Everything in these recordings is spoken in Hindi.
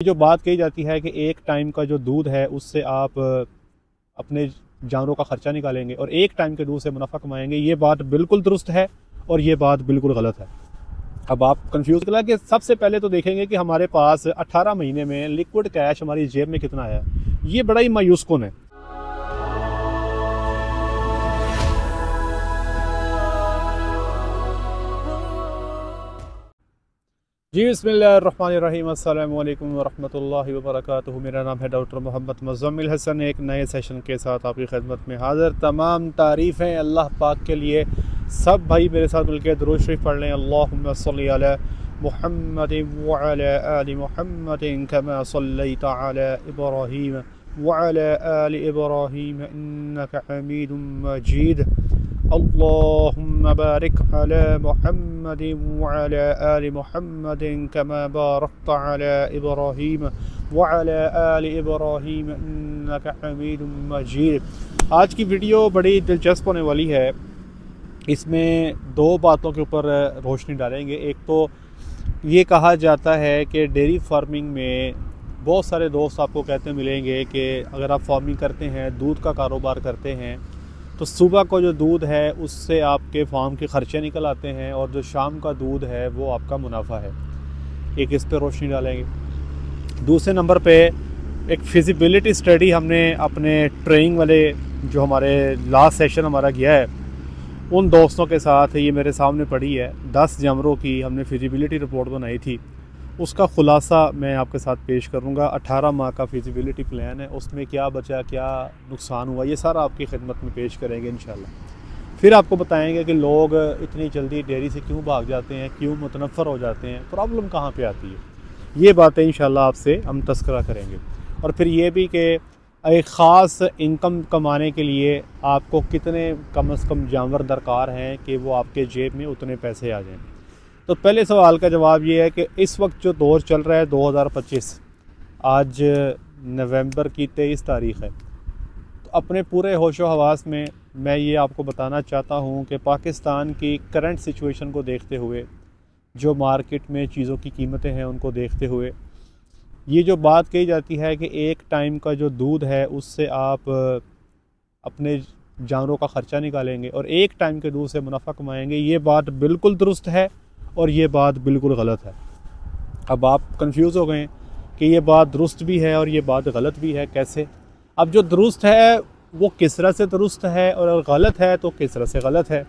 जो बात कही जाती है कि एक टाइम का जो दूध है उससे आप अपने जानवरों का ख़र्चा निकालेंगे और एक टाइम के दूध से मुनाफा कमाएंगे, ये बात बिल्कुल दुरुस्त है और ये बात बिल्कुल गलत है। अब आप कंफ्यूज करा कि सबसे पहले तो देखेंगे कि हमारे पास 18 महीने में लिक्विड कैश हमारी जेब में कितना आया, ये बड़ा ही मायूस कुन है। जी बिस्मिल्लाहिर्रहमानिर्रहीम, अस्सलामु अलैकुम वरहमतुल्लाहि वबरकातुहू। मेरा नाम है डॉक्टर मोहम्मद मुज़म्मिल हसन। एक नए सेशन के साथ आपकी खिदमत में हाज़िर। तमाम तारीफ़ें अल्लाह पाक के लिए। सब भाई मेरे साथ मिलकर दुरूद शरीफ पढ़ लें। अल्लाहुम्मा सल्ली अला मुहम्मदिन व अला आलि मुहम्मदिन कमा सल्लैता अला इब्राहीम व अला आलि इब्राहीम इन्नका हमीदुम मजीद। अल्लाहुम्मा बारिक अला मुहम्मदिन व अला आलि मुहम्मदिन कमा बारकता अला इब्राहीम व अला आलि इब्राहीम इन्नका हमीदुम मजीद। आज की वीडियो बड़ी दिलचस्प होने वाली है। इसमें दो बातों के ऊपर रोशनी डालेंगे। एक तो ये कहा जाता है कि डेयरी फार्मिंग में बहुत सारे दोस्त आपको कहते मिलेंगे कि अगर आप फार्मिंग करते हैं, दूध का कारोबार करते हैं, तो सुबह को जो दूध है उससे आपके फार्म के ख़र्चे निकल आते हैं और जो शाम का दूध है वो आपका मुनाफा है। एक इस पे रोशनी डालेंगे। दूसरे नंबर पे एक फिजिबिलिटी स्टडी हमने अपने ट्रेनिंग वाले जो हमारे लास्ट सेशन हमारा गया है उन दोस्तों के साथ ये मेरे सामने पड़ी है। 10 जानवरों की हमने फिजिबिलिटी रिपोर्ट बनाई थी, उसका ख़ुलासा मैं आपके साथ पेश करूंगा। 18 माह का फिजिबिलिटी प्लान है, उसमें क्या बचा, क्या नुकसान हुआ, ये सारा आपकी खिदमत में पेश करेंगे इंशाल्लाह। फिर आपको बताएंगे कि लोग इतनी जल्दी डेयरी से क्यों भाग जाते हैं, क्यों मुतनफ़र हो जाते हैं, प्रॉब्लम कहाँ पे आती है। ये बातें इंशाल्लाह आपसे हम तस्करा करेंगे। और फिर ये भी कि एक ख़ास इनकम कमाने के लिए आपको कितने कम से कम जानवर दरकार हैं कि वो आपके जेब में उतने पैसे आ जाएँ। तो पहले सवाल का जवाब ये है कि इस वक्त जो दौर चल रहा है 2025, आज नवंबर की 23 तारीख़ है, तो अपने पूरे होशो हवास में मैं ये आपको बताना चाहता हूँ कि पाकिस्तान की करंट सिचुएशन को देखते हुए, जो मार्केट में चीज़ों की कीमतें हैं उनको देखते हुए, ये जो बात कही जाती है कि एक टाइम का जो दूध है उससे आप अपने जानवरों का ख़र्चा निकालेंगे और एक टाइम के दूध से मुनाफा कमाएंगे, ये बात बिल्कुल दुरुस्त है और ये बात बिल्कुल गलत है। अब आप कंफ्यूज हो गए कि ये बात दुरुस्त भी है और ये बात गलत भी है, कैसे? अब जो दुरुस्त है वो किस तरह से दुरुस्त है और गलत है तो किस तरह से गलत है।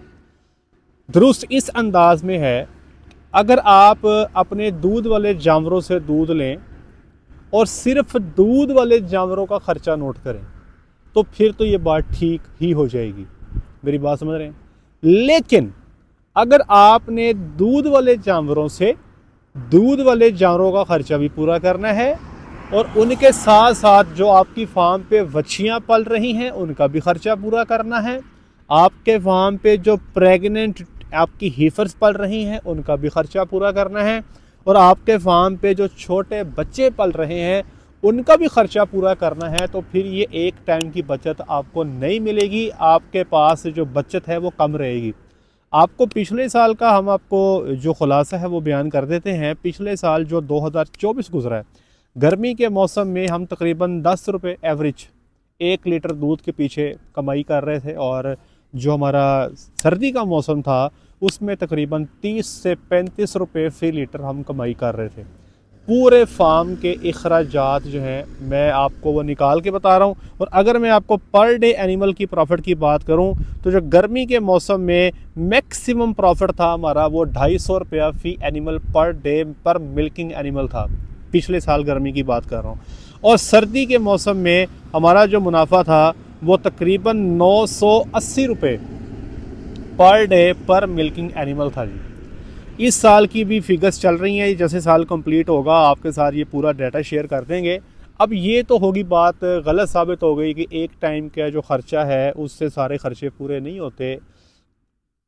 दुरुस्त इस अंदाज में है, अगर आप अपने दूध वाले जानवरों से दूध लें और सिर्फ दूध वाले जानवरों का ख़र्चा नोट करें तो फिर तो ये बात ठीक ही हो जाएगी। मेरी बात समझ रहे हैं? लेकिन अगर आपने दूध वाले जानवरों से दूध वाले जानवरों का ख़र्चा भी पूरा करना है और उनके साथ साथ जो आपकी फार्म पे वच्छियाँ पल रही हैं उनका भी ख़र्चा पूरा करना है, आपके फार्म पे जो प्रेग्नेंट आपकी हीफर्स पल रही हैं उनका भी ख़र्चा पूरा करना है और आपके फार्म पे जो छोटे बच्चे पल रहे हैं उनका भी ख़र्चा पूरा करना है, तो फिर ये एक टाइम की बचत आपको नहीं मिलेगी। आपके पास जो बचत है वो कम रहेगी। आपको पिछले साल का हम आपको जो खुलासा है वो बयान कर देते हैं। पिछले साल जो 2024 गुजरा है, गर्मी के मौसम में हम तकरीबन 10 रुपये एवरेज 1 लीटर दूध के पीछे कमाई कर रहे थे और जो हमारा सर्दी का मौसम था उसमें तकरीबन 30 से 35 रुपये फ़ी लीटर हम कमाई कर रहे थे। पूरे फार्म के अखराजात जो हैं मैं आपको वो निकाल के बता रहा हूँ। और अगर मैं आपको पर डे एनिमल की प्रॉफिट की बात करूँ तो जो गर्मी के मौसम में मैक्सिमम प्रॉफिट था हमारा वो 250 रुपया फ़ी एनिमल पर डे पर मिल्किंग एनिमल था। पिछले साल गर्मी की बात कर रहा हूँ। और सर्दी के मौसम में हमारा जो मुनाफा था वो तकरीबन 980 रुपये पर डे पर मिल्किंग एनिमल था जी। इस साल की भी फिगर्स चल रही हैं, जैसे साल कंप्लीट होगा आपके साथ ये पूरा डाटा शेयर कर देंगे। अब ये तो होगी बात गलत साबित हो गई कि एक टाइम का जो ख़र्चा है उससे सारे ख़र्चे पूरे नहीं होते।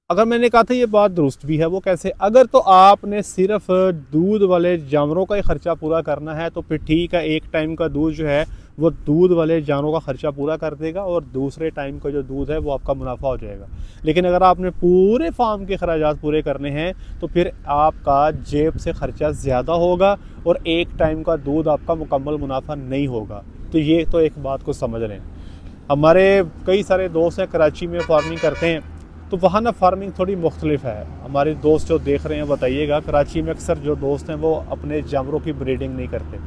अगर मैंने कहा था ये बात दुरुस्त भी है, वो कैसे? अगर तो आपने सिर्फ दूध वाले जानवरों का ही ख़र्चा पूरा करना है तो फिर ठीक है, एक टाइम का दूध जो है वो दूध वाले जानवरों का ख़र्चा पूरा कर देगा और दूसरे टाइम का जो दूध है वो आपका मुनाफा हो जाएगा। लेकिन अगर आपने पूरे फार्म के अखराजात पूरे करने हैं तो फिर आपका जेब से ख़र्चा ज़्यादा होगा और एक टाइम का दूध आपका मुकम्मल मुनाफा नहीं होगा। तो ये तो एक बात को समझ लें। हमारे कई सारे दोस्त हैं कराची में फार्मिंग करते हैं, तो वहाँ ना फार्मिंग थोड़ी मुख्तलिफ है। हमारे दोस्त जो देख रहे हैं बताइएगा, कराची में अक्सर जो दोस्त हैं वो अपने जानवरों की ब्रीडिंग नहीं करते,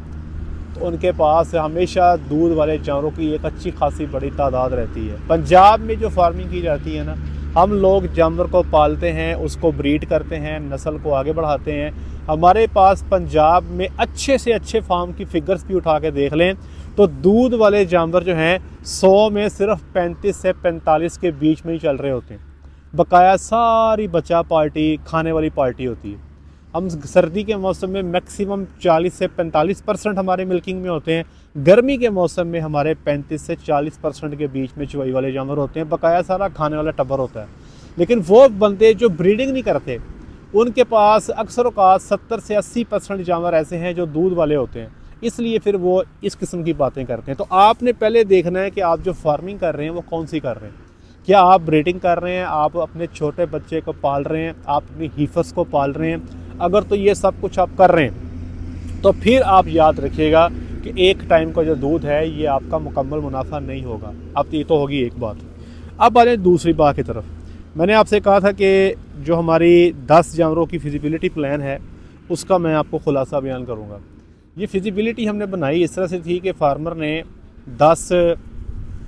तो उनके पास हमेशा दूध वाले जानवरों की एक अच्छी खासी बड़ी तादाद रहती है। पंजाब में जो फार्मिंग की जाती है ना, हम लोग जानवर को पालते हैं, उसको ब्रीड करते हैं, नस्ल को आगे बढ़ाते हैं। हमारे पास पंजाब में अच्छे से अच्छे फार्म की फिगर्स भी उठा के देख लें तो दूध वाले जानवर जो हैं 100 में सिर्फ 35 से 45 के बीच में ही चल रहे होते हैं। बकाया सारी बचा पार्टी खाने वाली पार्टी होती है। हम सर्दी के मौसम में मैक्सिमम 40 से 45% हमारे मिल्किंग में होते हैं। गर्मी के मौसम में हमारे 35 से 40% के बीच में चुवाई वाले जानवर होते हैं। बकाया सारा खाने वाला टब्बर होता है। लेकिन वो बंदे जो ब्रीडिंग नहीं करते, उनके पास अक्सर औकात 70 से 80% जानवर ऐसे हैं जो दूध वाले होते हैं, इसलिए फिर वो इस किस्म की बातें करते हैं। तो आपने पहले देखना है कि आप जो फार्मिंग कर रहे हैं वो कौन सी कर रहे हैं। क्या आप ब्रीडिंग कर रहे हैं, आप अपने छोटे बच्चे को पाल रहे हैं, आप अपनी हीफर्स को पाल रहे हैं। अगर तो ये सब कुछ आप कर रहे हैं तो फिर आप याद रखिएगा कि एक टाइम का जो दूध है ये आपका मुकम्मल मुनाफा नहीं होगा। अब ये तो होगी एक बात। अब आ जाए दूसरी बात की तरफ। मैंने आपसे कहा था कि जो हमारी 10 जानवरों की फिजिबिलिटी प्लान है उसका मैं आपको खुलासा बयान करूँगा। ये फिजिबिलिटी हमने बनाई इस तरह से थी कि फार्मर ने 10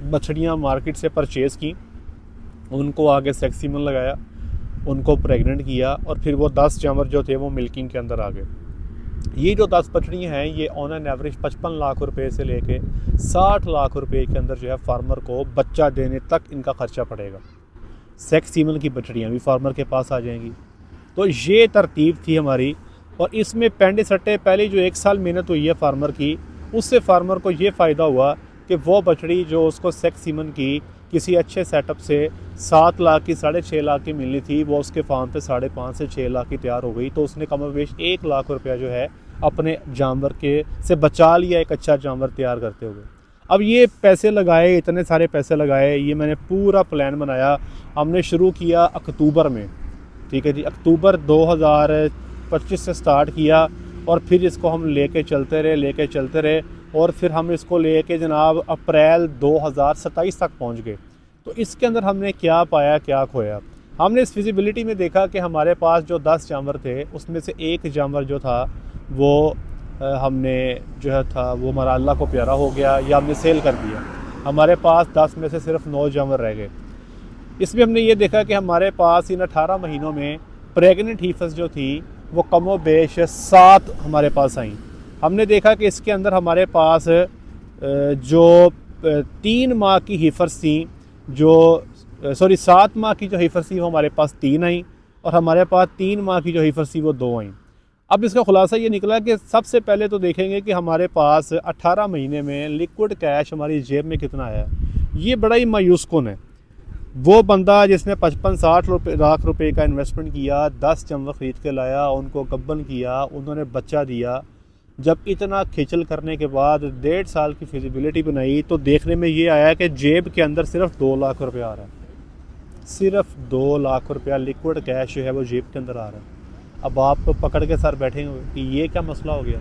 बछड़ियाँ मार्केट से परचेज़ की, उनको आगे सेक्स सीमन लगाया, उनको प्रेग्नेंट किया और फिर वो 10 जानवर जो थे वो मिल्किंग के अंदर आ गए। ये जो 10 बछड़ियाँ हैं ये ऑन एन एवरेज 55 लाख रुपए से लेके 60 लाख रुपए के अंदर जो है फार्मर को बच्चा देने तक इनका खर्चा पड़ेगा। सेक्स सीमन की बछड़ियाँ भी फार्मर के पास आ जाएंगी। तो ये तरतीब थी हमारी। और इसमें पेंडे सट्टे पहले जो 1 साल मेहनत हुई है फार्मर की, उससे फार्मर को ये फ़ायदा हुआ कि वो बछड़ी जो उसको सेक्स सीमन की किसी अच्छे सेटअप से 7 लाख की 6.5 लाख की मिलनी थी, वो उसके फार्म पे 5.5 से 6 लाख की तैयार हो गई। तो उसने कमोबेश 1 लाख रुपया जो है अपने जानवर के से बचा लिया एक अच्छा जानवर तैयार करते हुए। अब ये पैसे लगाए, इतने सारे पैसे लगाए, ये मैंने पूरा प्लान बनाया। हमने शुरू किया अक्टूबर में, ठीक है जी, अक्टूबर 2025 से स्टार्ट किया और फिर इसको हम लेके चलते रहे और फिर हम इसको लेके जनाब अप्रैल 2027 तक पहुंच गए। तो इसके अंदर हमने क्या पाया क्या खोया। हमने इस फिजिबिलिटी में देखा कि हमारे पास जो 10 जानवर थे उसमें से एक जानवर जो था वो हमने जो है था वो हमारा अल्लाह को प्यारा हो गया या हमने सेल कर दिया। हमारे पास 10 में से सिर्फ 9 जानवर रह गए। इसमें हमने ये देखा कि हमारे पास इन 18 महीनों में प्रेग्नेंट हीफर्स जो थी वो कमोबेश 7 हमारे पास आई। हमने देखा कि इसके अंदर हमारे पास जो 3 माह की हीफर्स थी, जो 7 माह की जो हीफर्स थी वो हमारे पास 3 आई और हमारे पास 3 माह की जो हीफर्स थी वो 2 आई। अब इसका खुलासा ये निकला कि सबसे पहले तो देखेंगे कि हमारे पास 18 महीने में लिक्विड कैश हमारी जेब में कितना आया। ये बड़ा ही मायूस कुन है। वो बंदा जिसने 55-60 लाख रुपए का इन्वेस्टमेंट किया, 10 जानवर ख़रीद के लाया, उनको गब्बन किया, उन्होंने बच्चा दिया। जब इतना खिचल करने के बाद 1.5 साल की फिजिबिलिटी बनाई तो देखने में ये आया कि जेब के अंदर सिर्फ 2 लाख रुपया आ रहा है। सिर्फ 2 लाख रुपया लिक्विड कैश जो है वो जेब के अंदर आ रहा है। अब आप पकड़ के सर बैठेंगे कि ये क्या मसला हो गया।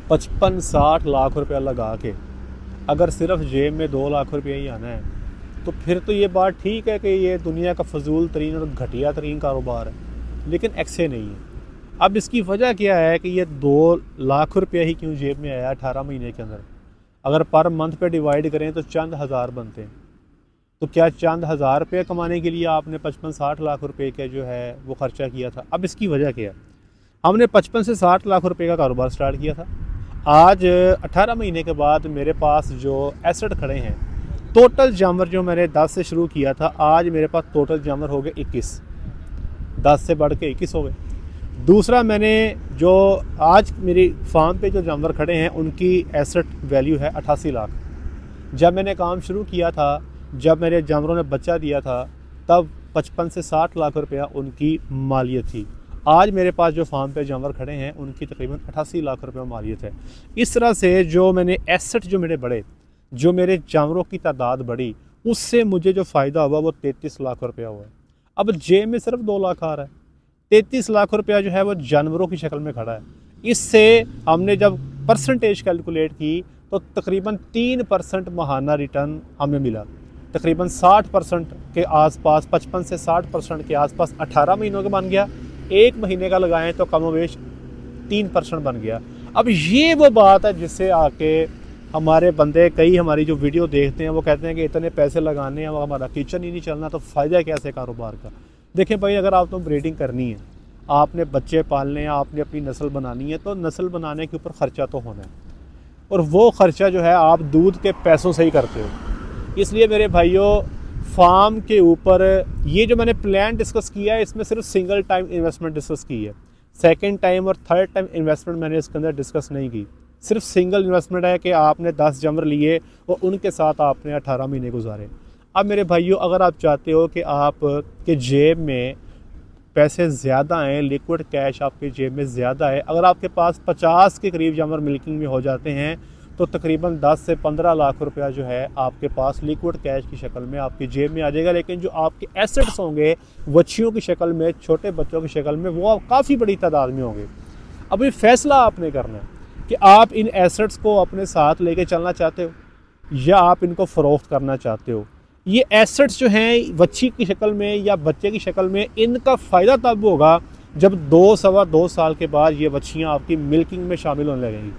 55-60 लाख रुपया लगा के अगर सिर्फ जेब में 2 लाख रुपया ही आना है तो फिर तो ये बात ठीक है कि ये दुनिया का फजूल तरीन और घटिया तरीन कारोबार है, लेकिन ऐसे नहीं है। अब इसकी वजह क्या है कि ये 2 लाख रुपया ही क्यों जेब में आया 18 महीने के अंदर। अगर पर मंथ पे डिवाइड करें तो चंद हज़ार बनते हैं। तो क्या चंद हज़ार रुपये कमाने के लिए आपने 55-60 लाख रुपए का जो है वो ख़र्चा किया था। अब इसकी वजह क्या है। हमने 55 से 60 लाख रुपए का कारोबार स्टार्ट किया था। आज 18 महीने के बाद मेरे पास जो एसेट खड़े हैं, टोटल जानवर जो मैंने 10 से शुरू किया था, आज मेरे पास टोटल जानवर हो गए 21। 10 से बढ़ के 21 हो गए। दूसरा, मैंने जो आज मेरी फार्म पे जो जानवर खड़े हैं उनकी एसेट वैल्यू है 88 लाख। जब मैंने काम शुरू किया था, जब मेरे जानवरों ने बच्चा दिया था, तब 55 से 60 लाख रुपया उनकी मालियत थी। आज मेरे पास जो फार्म पे जानवर खड़े हैं उनकी तकरीबन 88 लाख रुपए मालियत है। इस तरह से जो मैंने एसेट जो मेरे बढ़े, जो मेरे जानवरों की तादाद बढ़ी, उससे मुझे जो फ़ायदा हुआ वो 33 लाख रुपया हुआ है। अब जेब में सिर्फ 2 लाख आ रहा है, 33 लाख रुपया जो है वो जानवरों की शक्ल में खड़ा है। इससे हमने जब परसेंटेज कैलकुलेट की तो तकरीबन 3% माहाना रिटर्न हमें मिला। तकरीबन 60% के आसपास, 55 से 60% के आसपास 18 महीनों का बन गया। 1 महीने का लगाएं तो कमोवेश 3% बन गया। अब ये वो बात है जिससे आके हमारे बंदे, कई हमारी जो वीडियो देखते हैं वो कहते हैं कि इतने पैसे लगाने हैं, वो हमारा किचन ही नहीं चलना, तो फ़ायदा कैसे कारोबार का। देखें भाई, अगर आपको ब्रीडिंग करनी है, आपने बच्चे पालने हैं, आपने अपनी नस्ल बनानी है, तो नस्ल बनाने के ऊपर ख़र्चा तो होना है, और वो ख़र्चा जो है आप दूध के पैसों से ही करते हो। इसलिए मेरे भाइयों, फार्म के ऊपर ये जो मैंने प्लान डिस्कस किया है, इसमें सिर्फ सिंगल टाइम इन्वेस्टमेंट डिस्कस की है। सेकंड टाइम और थर्ड टाइम इन्वेस्टमेंट मैंने इसके अंदर डिस्कस नहीं की। सिर्फ सिंगल इन्वेस्टमेंट है कि आपने 10 जानवर लिए और उनके साथ आपने 18 महीने गुजारे। अब मेरे भाइयों, अगर आप चाहते हो कि आप के जेब में पैसे ज़्यादा आएँ, लिक्विड कैश आपके जेब में ज़्यादा है, अगर आपके पास 50 के करीब जानवर मिल्किंग में हो जाते हैं तो तकरीबन 10 से 15 लाख रुपया जो है आपके पास लिक्विड कैश की शक्ल में आपकी जेब में आ जाएगा। लेकिन जो आपके एसेट्स होंगे बच्चियों की शक्ल में, छोटे बच्चों की शक्ल में, वो काफ़ी बड़ी तादाद में होंगे। अब ये फैसला आपने करना है कि आप इन एसेट्स को अपने साथ लेके चलना चाहते हो या आप इनको फ़रोख्त करना चाहते हो। ये एसेट्स जो हैं बच्ची की शक्ल में या बच्चे की शक्ल में, इनका फ़ायदा तब होगा जब 2-2.25 साल के बाद ये बच्चियाँ आपकी मिल्किंग में शामिल होने लगेंगी।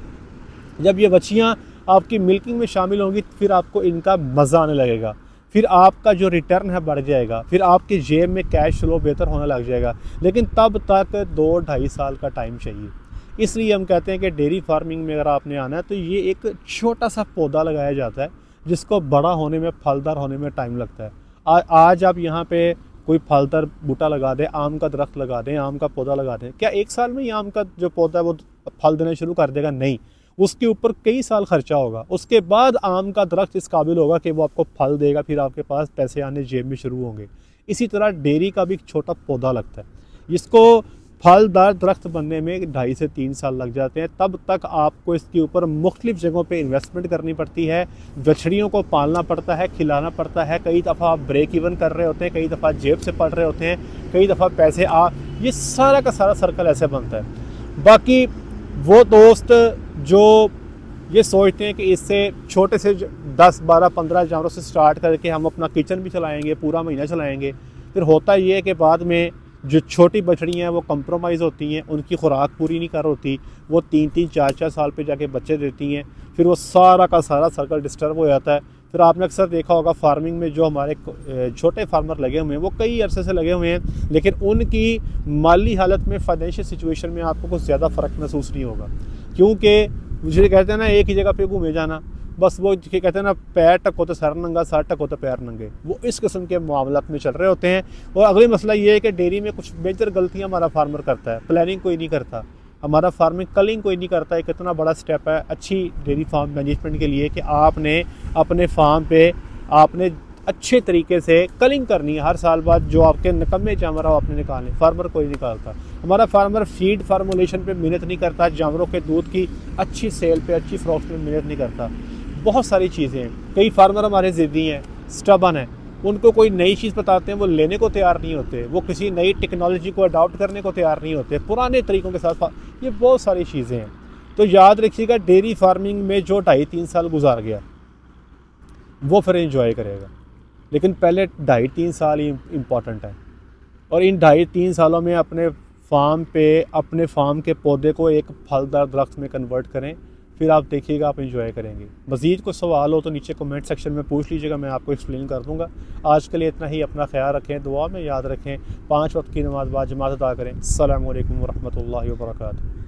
जब ये बच्चियाँ आपकी मिल्किंग में शामिल होंगी फिर आपको इनका मज़ा आने लगेगा, फिर आपका जो रिटर्न है बढ़ जाएगा, फिर आपके जेब में कैश फ्लो बेहतर होने लग जाएगा। लेकिन तब तक 2-2.5 साल का टाइम चाहिए। इसलिए हम कहते हैं कि डेयरी फार्मिंग में अगर आपने आना है तो ये एक छोटा सा पौधा लगाया जाता है जिसको बड़ा होने में, फलदार होने में टाइम लगता है। आज आप यहाँ पे कोई फलदार बूटा लगा दें, आम का दरख्त लगा दें, आम का पौधा लगा दें, क्या 1 साल में ही आम का जो पौधा है वो फल देना शुरू कर देगा? नहीं, उसके ऊपर कई साल खर्चा होगा। उसके बाद आम का दरख्त इस काबिल होगा कि वो आपको फल देगा, फिर आपके पास पैसे आने जेब में शुरू होंगे। इसी तरह डेयरी का भी एक छोटा पौधा लगता है जिसको फलदार दरख्त बनने में 2.5 से 3 साल लग जाते हैं। तब तक आपको इसके ऊपर मुख्तलिफ जगहों पे इन्वेस्टमेंट करनी पड़ती है, बछड़ियों को पालना पड़ता है, खिलाना पड़ता है। कई दफ़ा आप ब्रेक इवन कर रहे होते हैं, कई दफ़ा जेब से पड़ रहे होते हैं, कई दफ़ा पैसे ये सारा का सारा सर्कल ऐसे बनता है। बाकी वो दोस्त जो ये सोचते हैं कि इससे छोटे से 10, 12, 15 जानवरों से स्टार्ट करके हम अपना किचन भी चलाएँगे, पूरा महीना चलाएँगे, फिर होता ये है कि बाद में जो छोटी बछड़ियाँ हैं वो कंप्रोमाइज़ होती हैं, उनकी खुराक पूरी नहीं कर होती, वो 3-3, 4-4 साल पे जाके बच्चे देती हैं, फिर वो सारा का सारा सर्कल डिस्टर्ब हो जाता है। फिर आपने अक्सर देखा होगा फार्मिंग में जो हमारे छोटे फार्मर लगे हुए हैं वो कई अरसे से लगे हुए हैं, लेकिन उनकी माली हालत में, फाइनेंशियल सिचुएशन में आपको कुछ ज़्यादा फ़र्क महसूस नहीं होगा, क्योंकि मुझे कहते हैं ना एक ही जगह पे घूमे जाना, बस वो कहते हैं ना पैर टको तो सर नंगा, सर टको तो पैर नंगे, वो इस किस्म के मामलात में चल रहे होते हैं। और अगली मसला ये है कि डेयरी में कुछ मेजर गलतियाँ हमारा फार्मर करता है, प्लानिंग कोई नहीं करता, हमारा फार्मिंग कलिंग कोई नहीं करता। एक इतना बड़ा स्टेप है अच्छी डेयरी फार्म मैनेजमेंट के लिए कि आपने अपने फार्म पे आपने अच्छे तरीके से कलिंग करनी है। हर साल बाद जो आपके निकम्मे जानवर आपने निकालने, फार्मर कोई निकालता। हमारा फार्मर फीड फार्मूलेशन पे मेहनत नहीं करता, जानवरों के दूध की अच्छी सेल पे, अच्छी फ्रोख्त में मेहनत नहीं करता। बहुत सारी चीज़ें हैं। कई फार्मर हमारे ज़िद्दी हैं, स्टबन हैं, उनको कोई नई चीज़ बताते हैं वो लेने को तैयार नहीं होते, वो किसी नई टेक्नोलॉजी को अडॉप्ट करने को तैयार नहीं होते, पुराने तरीक़ों के साथ। ये बहुत सारी चीज़ें हैं। तो याद रखिएगा, डेयरी फार्मिंग में जो 2.5-3 साल गुजार गया वो फिर एंजॉय करेगा, लेकिन पहले 2.5-3 साल ही इम्पॉर्टेंट है। और इन 2.5-3 सालों में अपने फार्म पे, अपने फार्म के पौधे को एक फलदार दरख्त में कन्वर्ट करें, फिर आप देखिएगा आप एंजॉय करेंगे। मज़ीद कोई सवाल हो तो नीचे कमेंट सेक्शन में पूछ लीजिएगा, मैं आपको एक्सप्लेन कर दूंगा। आज के लिए इतना ही। अपना ख्याल रखें, दुआ में याद रखें, 5 वक्त की नमाज़ बाद जमात अदा करें। अस्सलामु अलैकुम व रहमतुल्लाहि व बरकातुहू।